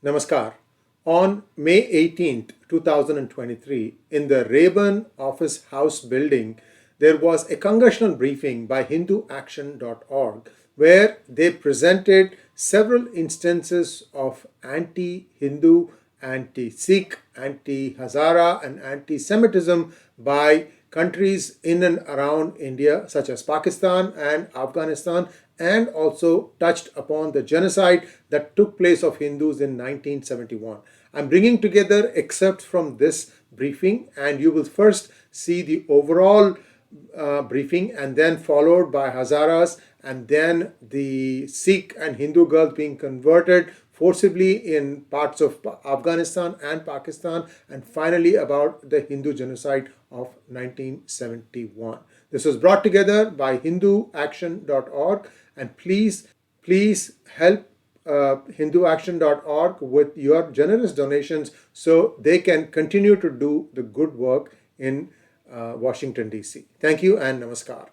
Namaskar. On May 18th, 2023, in the Rayburn Office House building, there was a congressional briefing by HinduAction.org where they presented several instances of anti-Hindu, anti-Sikh, anti-Hazara and anti-Semitism by countries in and around India such as Pakistan and Afghanistan, and also touched upon the genocide that took place of Hindus in 1971. I'm bringing together excerpts from this briefing, and you will first see the overall briefing and then followed by Hazaras and then the Sikh and Hindu girls being converted forcibly in parts of Afghanistan and Pakistan, and finally about the Hindu genocide of 1971. This was brought together by HinduAction.org, and please help HinduAction.org with your generous donations so they can continue to do the good work in Washington, D.C. Thank you and namaskar.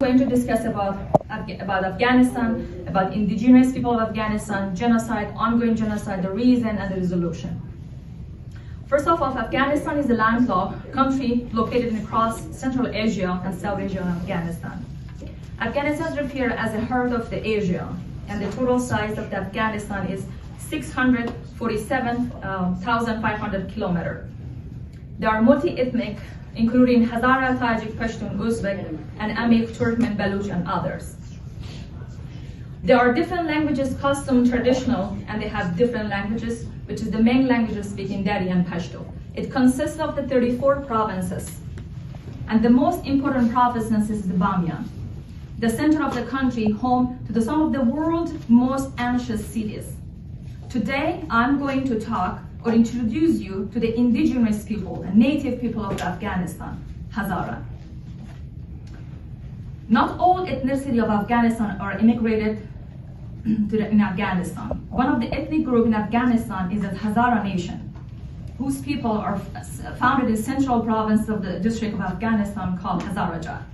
Going to discuss about Afghanistan, about indigenous people of Afghanistan, genocide, ongoing genocide, the reason and the resolution. First off, Afghanistan is a landlocked country located across Central Asia and South Asia and Afghanistan. Afghanistan is referred as a heart of the Asia, and the total size of Afghanistan is 647,500 kilometers. They are multi-ethnic, including Hazara, Tajik, Pashtun, Uzbek, and Amik, Turkmen, Baluch, and others. There are different languages, custom, traditional, and they have different languages, which is the main languages speaking Dari and Pashto. It consists of the 34 provinces, and the most important province is the Bamiyan, the center of the country, home to some of the world's most ancient cities. Today, I'm going to talk or introduce you to the indigenous people and native people of Afghanistan, Hazara. Not all ethnicity of Afghanistan are immigrated in Afghanistan. One of the ethnic groups in Afghanistan is the Hazara nation, whose people are founded in central province of the district of Afghanistan called 𝙒𝙗𝙤𝙦.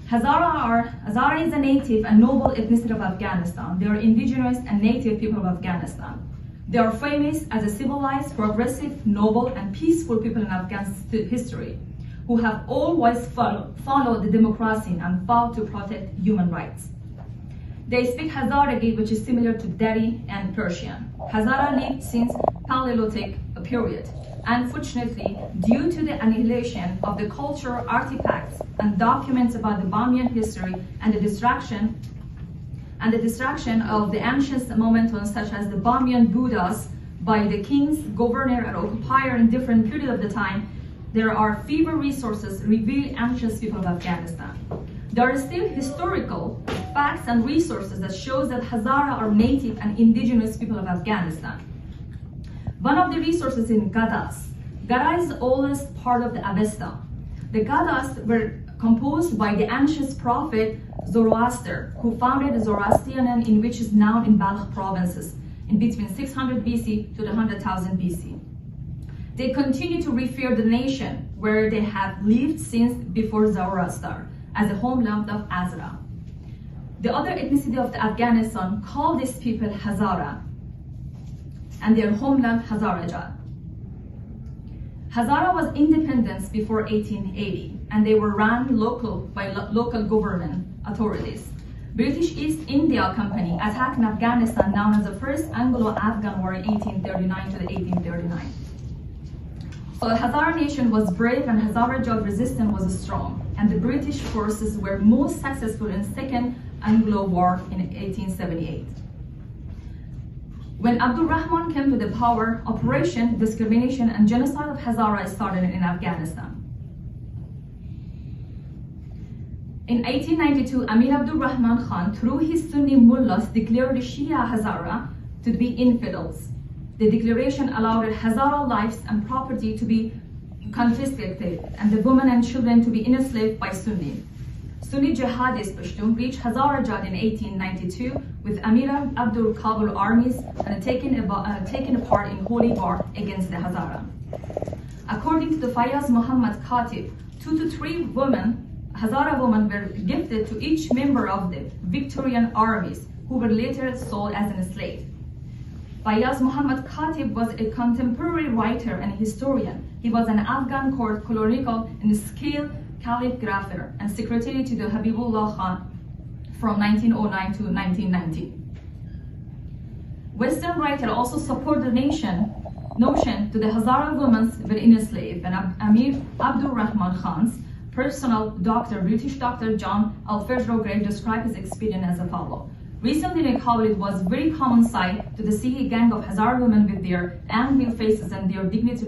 Hazara is a native and noble ethnicity of Afghanistan. They are indigenous and native people of Afghanistan. They are famous as a civilized, progressive, noble, and peaceful people in Afghan history, who have always followed the democracy and fought to protect human rights. They speak Hazaragi, which is similar to Dari and Persian. Hazara lived since Paleolithic period. Unfortunately, due to the annihilation of the cultural artifacts and documents about the Bamiyan history and the destruction of the ancient mementos such as the Bamiyan Buddhas by the kings, governor, and occupier in different periods of the time, there are fewer resources reveal ancient people of Afghanistan. There are still historical facts and resources that shows that Hazara are native and indigenous people of Afghanistan. One of the resources in Gadas. Gada is the oldest part of the Avesta. The Gadas were composed by the ancient prophet Zoroaster, who founded Zoroastrianism, in which is now in Balkh provinces, in between 600 BC to the 100,000 BC. They continue to refer the nation where they have lived since before Zoroaster as the homeland of Azra. The other ethnicity of Afghanistan call these people Hazara, and their homeland 𝙒𝙗𝙤𝙦. Hazara was independent before 1880, and they were run by local government authorities. British East India Company attacked Afghanistan, known as the First Anglo-Afghan War in 1839 to 1839. So the Hazara nation was brave and Hazara resistance was strong, and the British forces were most successful in the Second Anglo War in 1878. When Abdul Rahman came to the power, Operation Discrimination and Genocide of Hazara started in Afghanistan. In 1892, Amir Abdul Rahman Khan, through his Sunni mullahs, declared the Shia Hazara to be infidels. The declaration allowed Hazara lives and property to be confiscated and the women and children to be enslaved by Sunni. Sunni jihadist Pashtun reached Hazarajat in 1892 with Amir Abdul Kabul armies and taken part in holy war against the Hazara. According to the Fayaz Muhammad Khatib, 2 to 3 Hazara women were gifted to each member of the Victorian armies, who were later sold as an slave. Fayaz Muhammad Khatib was a contemporary writer and historian. He was an Afghan court clerical and skilled calligrapher and secretary to the Habibullah Khan from 1909 to 1990. Western writers also support the notion to the Hazara women were enslaved, and Amir Abdul Rahman Khan's personal doctor, British Dr. John Alfred described his experience as follows. Recently in Kabul, it was very common sight to see a gang of Hazara women with their anvil faces and their dingy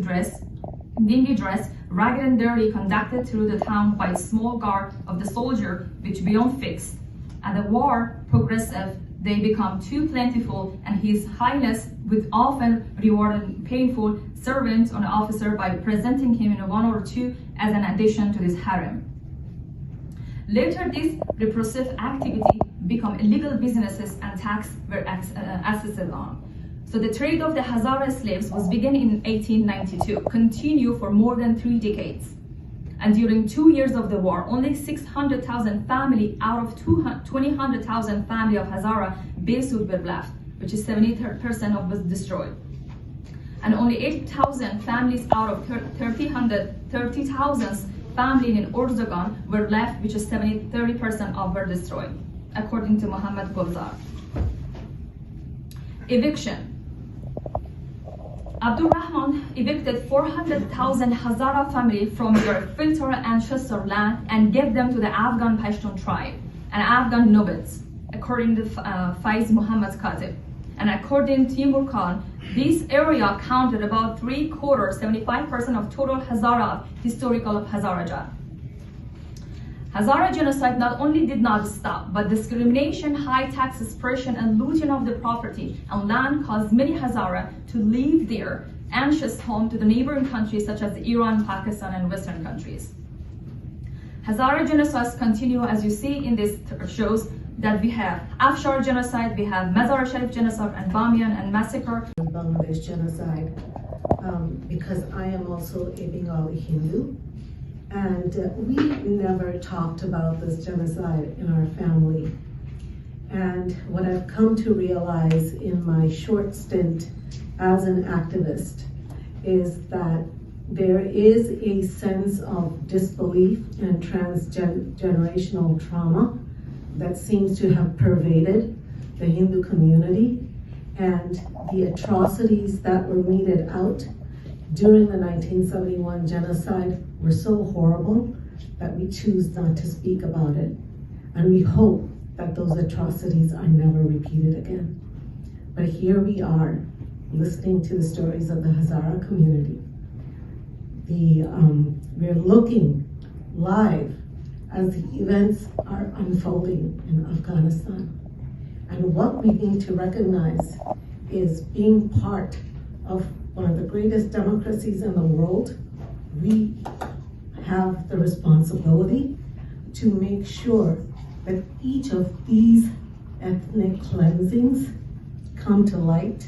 dress, ragged and dirty, conducted through the town by a small guard of the soldier, which beyond fixed. As the war progressed, they become too plentiful, and His Highness would often reward painful servants or an officer by presenting him in 1 or 2 as an addition to his harem. Later, this repressive activity became illegal businesses and tax were assessed on. So the trade of the Hazara slaves was begun in 1892, continued for more than 3 decades. And during 2 years of the war, only 600,000 families out of 200,000 families of Hazara Besud were left, which is 70% of was destroyed. And only 8,000 families out of 30,000 families in Urzagan were left, which is 30% of were destroyed, according to Muhammad Gulzar. Eviction. Abdul Rahman evicted 400,000 Hazara families from their filter ancestral land and gave them to the Afghan Pashtun tribe and Afghan nobles, according to Faiz Muhammad Khatib. And according to Timur Khan, this area counted about 3/4, 75% of total Hazara historical Hazarajat. Hazara genocide not only did not stop, but discrimination, high tax suppression, and looting of the property and land caused many Hazara to leave their ancient home to the neighboring countries such as Iran, Pakistan, and Western countries. Hazara genocides continue, as you see in this shows, that we have Afshar genocide, we have Mazar Sharif genocide, and Bamiyan and massacre. Bangladesh genocide, because I am also a Bengali Hindu, and we never talked about this genocide in our family. And what I've come to realize in my short stint as an activist is that there is a sense of disbelief and transgenerational trauma that seems to have pervaded the Hindu community, and the atrocities that were meted out during the 1971 genocide were so horrible that we choose not to speak about it. And we hope that those atrocities are never repeated again. But here we are, listening to the stories of the Hazara community. We're looking live as the events are unfolding in Afghanistan. And what we need to recognize is, being part of one of the greatest democracies in the world, we have the responsibility to make sure that each of these ethnic cleansings come to light,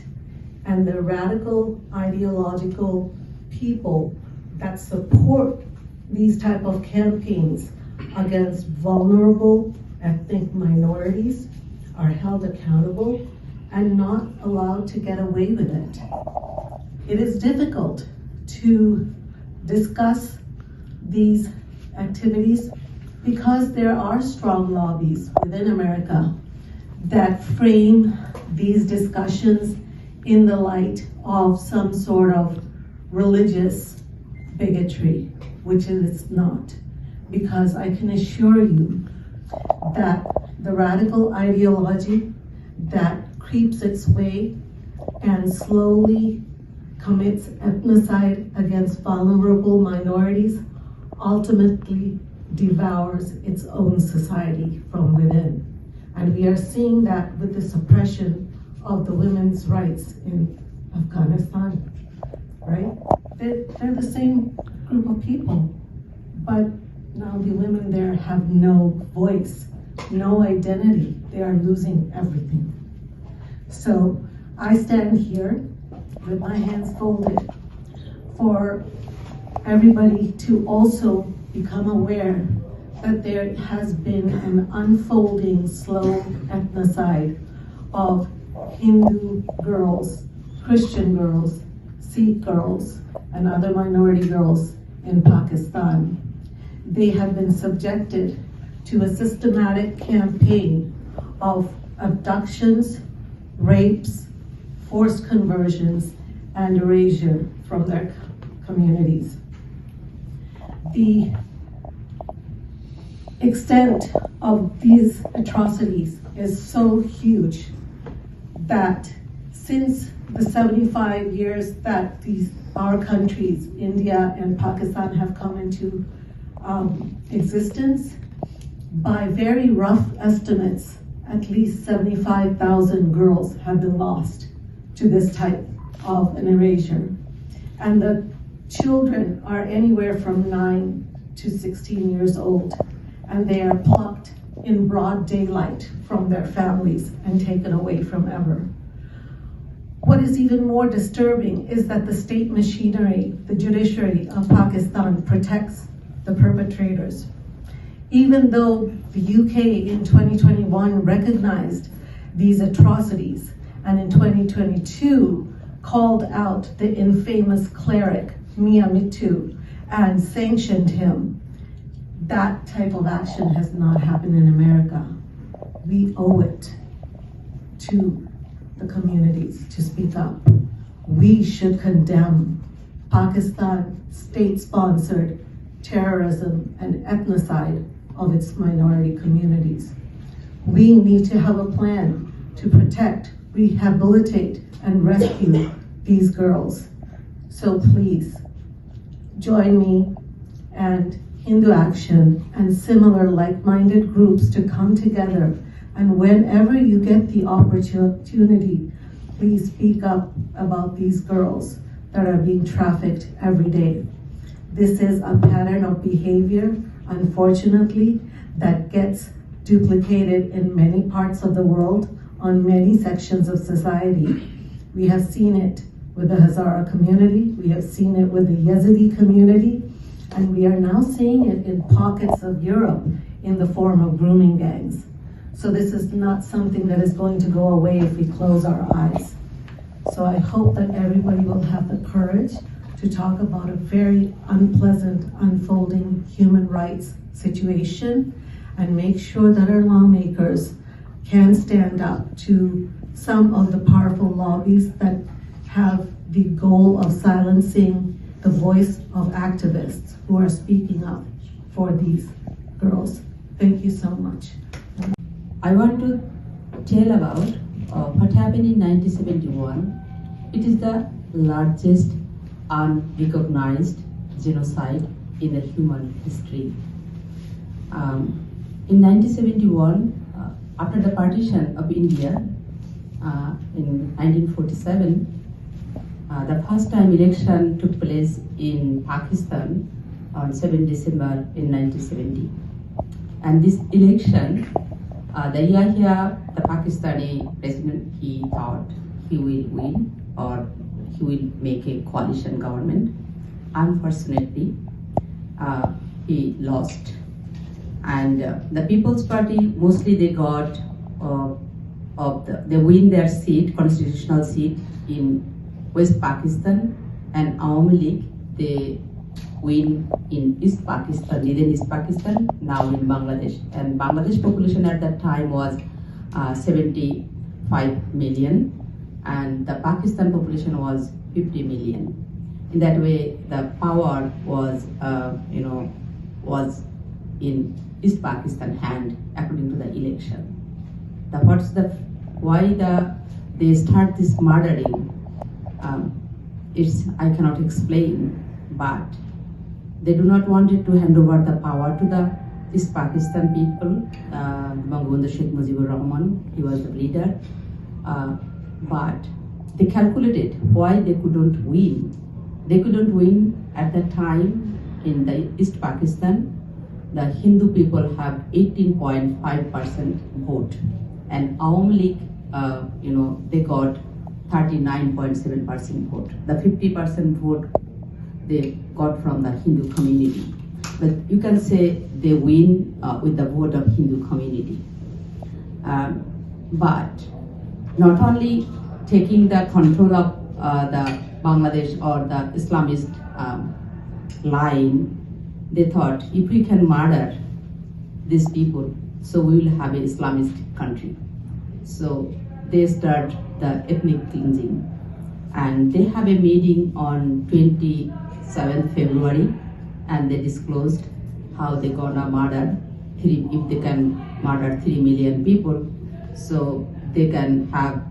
and the radical ideological people that support these type of campaigns against vulnerable ethnic minorities are held accountable and not allowed to get away with it. It is difficult to discuss these activities because there are strong lobbies within America that frame these discussions in the light of some sort of religious bigotry, which it is not. Because I can assure you that the radical ideology that creeps its way and slowly commits ethnocide against vulnerable minorities ultimately devours its own society from within. And we are seeing that with the suppression of the women's rights in Afghanistan, right? They're the same group of people, but now the women there have no voice, no identity. They are losing everything. So I stand here with my hands folded for everybody to also become aware that there has been an unfolding slow ethnocide of Hindu girls, Christian girls, Sikh girls, and other minority girls in Pakistan. They have been subjected to a systematic campaign of abductions, rapes, forced conversions, and erasure from their communities. The extent of these atrocities is so huge that since the 75 years that our countries, India and Pakistan, have come into existence, by very rough estimates, at least 75,000 girls have been lost to this type of an erasure. And the children are anywhere from 9 to 16 years old, and they are plucked in broad daylight from their families and taken away from ever. What is even more disturbing is that the state machinery, the judiciary of Pakistan, protects the perpetrators. Even though the UK in 2021 recognized these atrocities, and in 2022 called out the infamous cleric Mia Mitu and sanctioned him, that type of action has not happened in America. We owe it to the communities to speak up. We should condemn Pakistan state-sponsored terrorism and ethnocide of its minority communities. We need to have a plan to protect, rehabilitate, and rescue these girls. So please, join me and HinduAction and similar like-minded groups to come together, and whenever you get the opportunity, please speak up about these girls that are being trafficked every day. This is a pattern of behavior, unfortunately, that gets duplicated in many parts of the world on many sections of society. We have seen it with the Hazara community, we have seen it with the Yazidi community, and we are now seeing it in pockets of Europe in the form of grooming gangs. So this is not something that is going to go away if we close our eyes. So I hope that everybody will have the courage to talk about a very unpleasant, unfolding human rights situation and make sure that our lawmakers can stand up to some of the powerful lobbies that have the goal of silencing the voice of activists who are speaking up for these girls. Thank you so much. I want to tell about what happened in 1971. It is the largest unrecognized genocide in the human history. In 1971, after the partition of India in 1947, the first time election took place in Pakistan on 7 December in 1970. And this election, the Yahya, the Pakistani president, he thought he will win or he will make a coalition government. Unfortunately, he lost. And the People's Party, mostly they got, they win their seat, constitutional seat in West Pakistan, and Awami League, they win in East Pakistan, within East Pakistan, now in Bangladesh. And Bangladesh population at that time was 75 million, and the Pakistan population was 50 million. In that way, the power was, was in East Pakistan hand according to the election. Why they start this murdering? I cannot explain, but they do not want it to hand over the power to the East Pakistan people. Bangabandhu Sheikh Mujibur Rahman, he was the leader, but they calculated why they couldn't win. They couldn't win at that time in the East Pakistan. The Hindu people have 18.5% vote, and Awam League, they got 39.7% vote. The 50% vote they got from the Hindu community. But you can say they win with the vote of Hindu community. But not only taking the control of the Bangladesh or the Islamist line, they thought if we can murder these people, so we will have an Islamist country. So they start the ethnic cleansing, and they have a meeting on 27th February, and they disclosed how they gonna murder if they can murder 3 million people, so they can have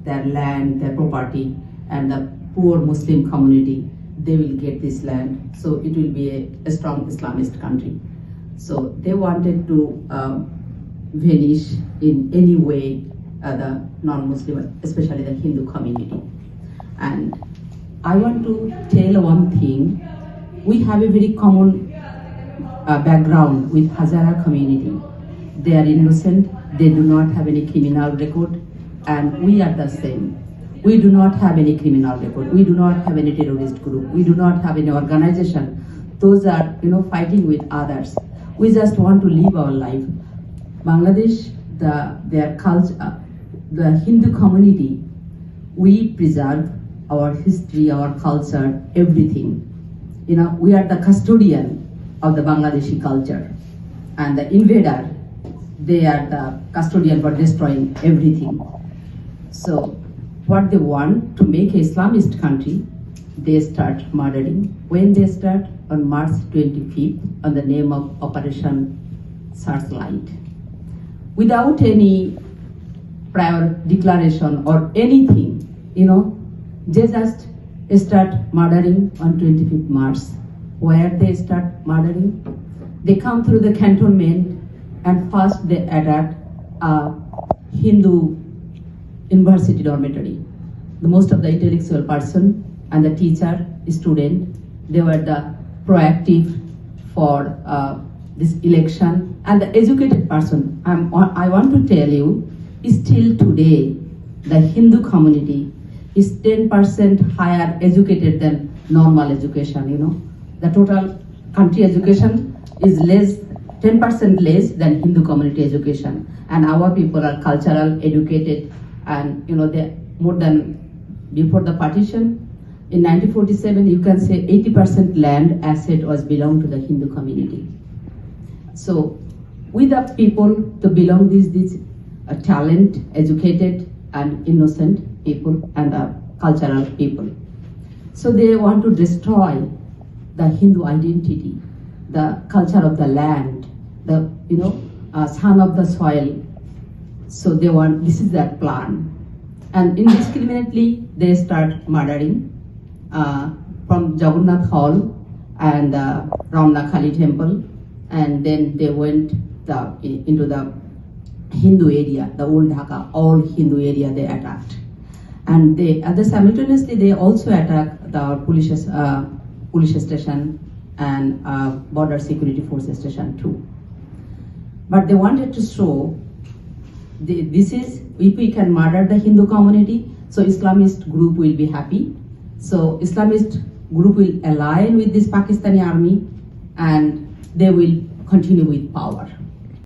their land, their property, and the poor Muslim community, they will get this land, so it will be a strong Islamist country. So they wanted to vanish in any way the non-Muslim, especially the Hindu community. And I want to tell one thing. We have a very common background with Hazara community. They are innocent, they do not have any criminal record, and we are the same. We do not have any criminal record. We do not have any terrorist group. We do not have any organization. Those are, fighting with others. We just want to live our life. Bangladesh, their culture, the Hindu community, we preserve our history, our culture, everything. We are the custodian of the Bangladeshi culture, and the invader, they are the custodian for destroying everything. So what they want to make an Islamist country, they start murdering. When they start? On March 25th, on the name of Operation Searchlight. Without any prior declaration or anything, they just start murdering on 25th March. Where they start murdering? They come through the cantonment, and first they attack a Hindu university dormitory. The most of the intellectual person and the teacher, student, they were the proactive for this election, and the educated person. I want to tell you, still today, the Hindu community is 10% higher educated than normal education. The total country education is 10% less than Hindu community education, and our people are cultural, educated, and they more than before the partition. In 1947, you can say 80% land asset was belong to the Hindu community. So we the people to belong these talent, educated, and innocent people, and cultural people. So they want to destroy the Hindu identity, the culture of the land, the son of the soil. So they want, this is their plan. And indiscriminately, they start murdering from Jagannath Hall and Ramna Kali temple, and then they went into the Hindu area, the old Dhaka, all Hindu area they attacked. And simultaneously they also attacked the police station and border security force station too. But they wanted to show this is, if we can murder the Hindu community, so Islamist group will be happy. So Islamist group will align with this Pakistani army, and they will continue with power.